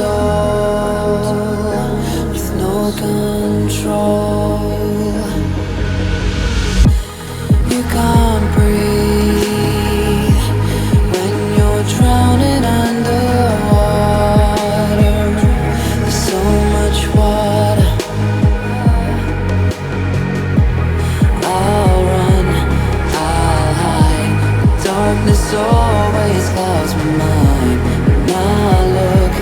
soul with no control. You can't breathe when you're drowning underwater. There's so much water. I'll run, I'll hide. Darkness always clouds my mind. When I look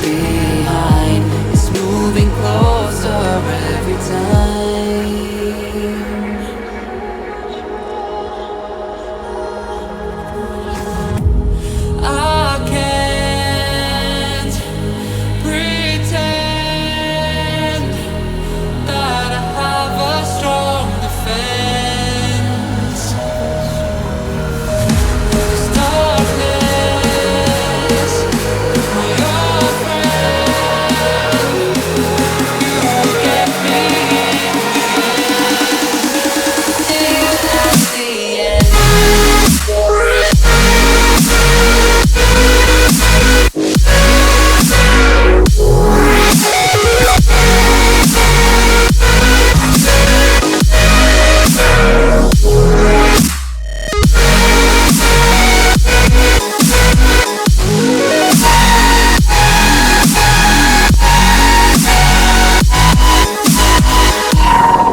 behind, it's moving closer every time. I can't pretend that I have a strong defense. 'Cause darkness, my old friend, you get me till at the end.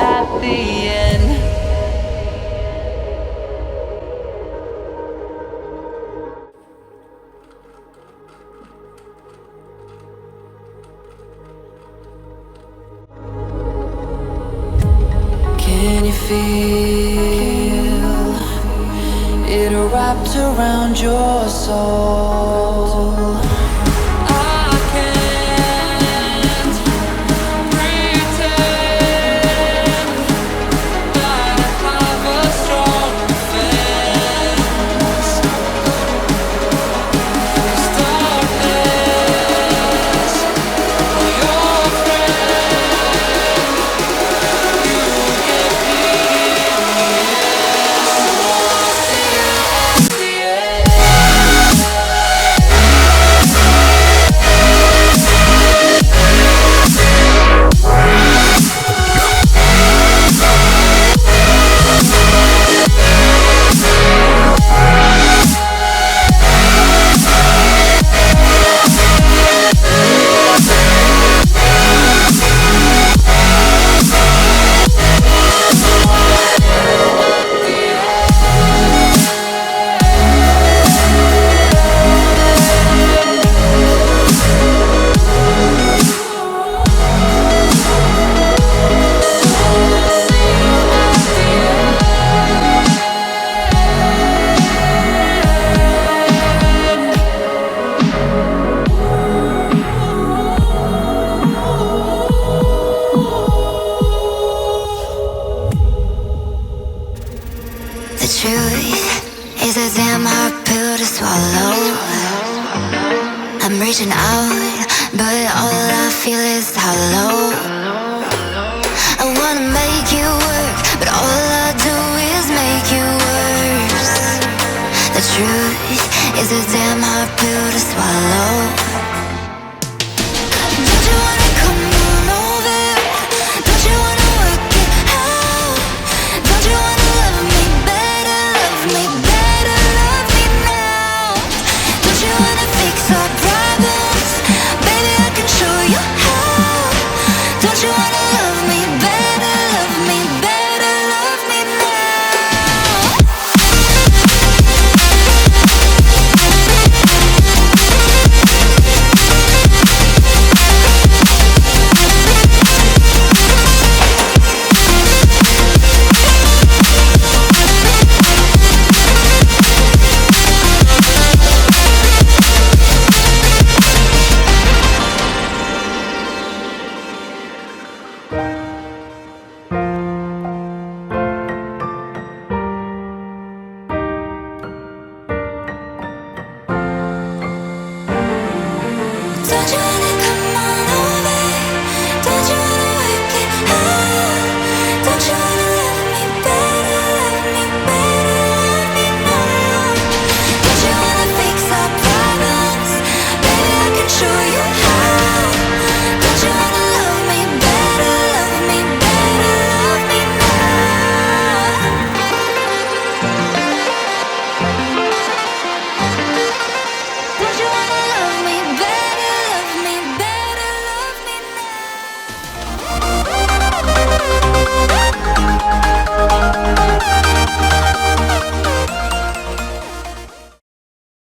At the end. Can you feel it wrapped around your soul? I can't pretend that I have a strong defense. 'Cause darkness, your friend, you get me till at the end. The truth is a damn hard pill to swallow. I'm reaching out, but all I feel is hollow. I wanna make you work, but all I do is make you worse. The truth is a damn hard pill to swallow.